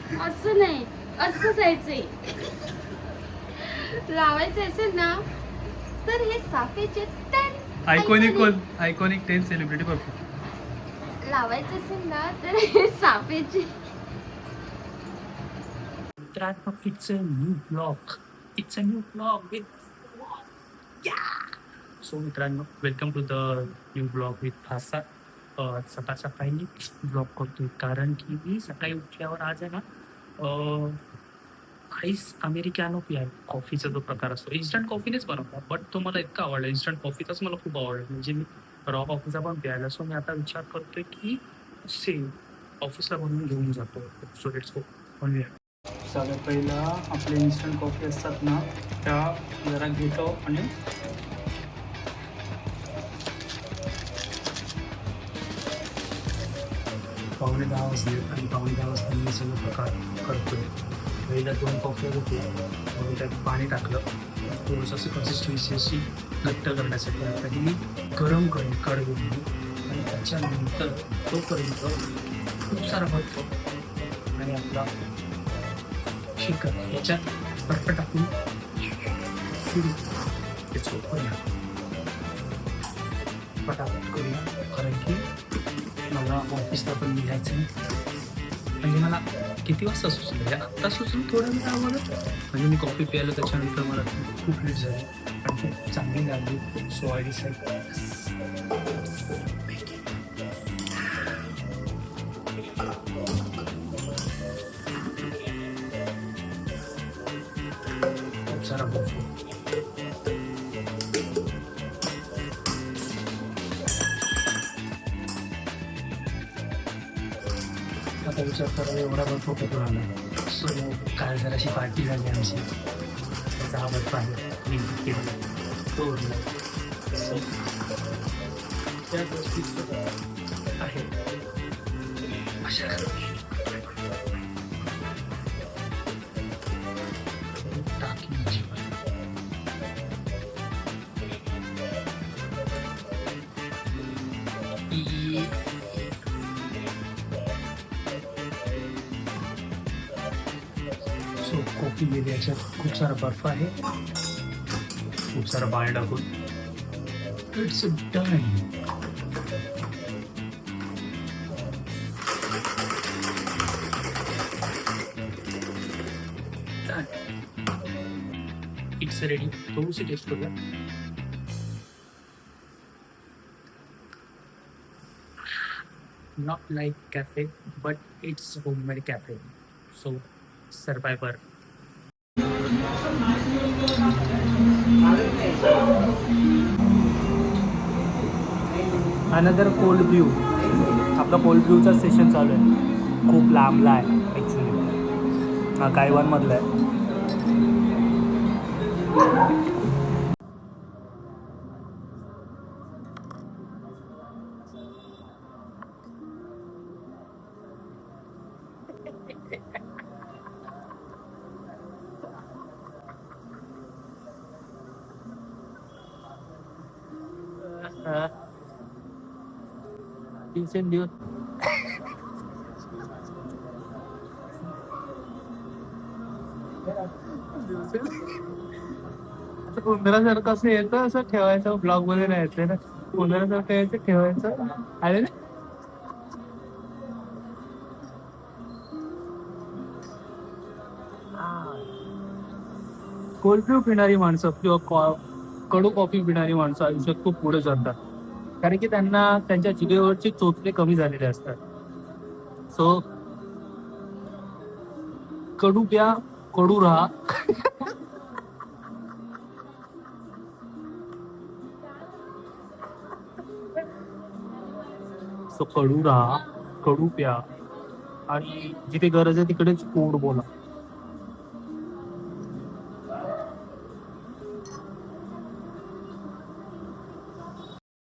असं नाही, असं जायचंय. लावायचं असेल ना तर हे साफेचे आयकॉनिक 10 सेलिब्रिटी परफ्यूम. लावायचं असेल ना तर हे साफेचे. मित्रांनो, it's a new blog. It's a new blog with so मित्रांनो, welcome to the new blog with भाषा. सकाळ सकाळी ब्लॉग करतोय कारण की मी सकाळी उठल्यावर आज आहे ना आईस अमेरिकॅनो पियाल कॉफीचा जो प्रकार असतो इन्स्टंट कॉफीनेच बनवतात, बट तो मला इतका आवडला. इन्स्टंट कॉफीचाच मला खूप आवडला, म्हणजे मी रॉ कॉफीचा पण प्यायला. सो मी आता विचार करतोय की सेम ऑफिसला बनवून घेऊन जातो. सो लेट्स गो बनवूया. सगळ्यात पहिला आपले इन्स्टंट कॉफी असतात ना, त्या जरा घेतो आणि पावणे 10 वाजले आणि पावणे 10 वाजता मी सगळं प्रकार करतोय. पहिल्या 2 कॉफी होते, मग त्यात पाणी टाकलं थोडंसं असं कन्सिस्टन्सी अशी घट्ट करण्यासाठी. आता ही मी गरम करेन कढईमध्ये आणि त्याच्यानंतर तोपर्यंत खूप सारा बर्फ आणि आपला शिखर याच्यात बर्फ टाकून तेच करूया, पटापट करूया. कारण की मला ऑफिसला पण निघायचं आहे. म्हणजे मला किती वाजता सुचलं, म्हणजे आत्ता सुचलं थोड्या वेळामध्ये. म्हणजे मी कॉफी प्यायला त्याच्यानंतर मला खूप लेट झाली आणि खूप चांगली लागली. सो आय डिसाईड खूप सारा बर्फ. आता विचार करा एवढा बर्फ कुठून आला. सो काल जराशी पार्टी झाली आमची, त्याचा हा बर्फ आहे मी केला तोडला. सो त्या गोष्टी आहे अशा टाकीची सो कॉफी गेली, याच्यात खूप सारा बर्फ आहे, खूप सारा पाणी टाकून इट्स डन. It's ready. थोडीशी टेस्ट करूया. Not like cafe, but it's homemade cafe. So, survivor. Another cold blue. आपला कोल्ड ब्ल्यूचा सेशन चालू आहे. खूप लांबला आहे ॲक्च्युली, हा गायवानमधला आहे. दिवसेंदिवस असं गोंधळासारखं असं येतं, असं ठेवायचं ब्लॉग मध्ये राहायचं ना, गोंधळासारखं यायचं ठेवायचं. अरे कोल्ड ब्ल्यू पिणारी माणसं किंवा कडू कॉफी पिणारी माणसं आयुष्यात खूप पुढे जातात, कारण की त्यांना त्यांच्या जिभेवरचे चोचले कमी झालेले असतात. सो कडू प्या, कडू राहा. सो कडू राहा, कडू प्या आणि जिथे गरज आहे तिकडेच कोड बोला.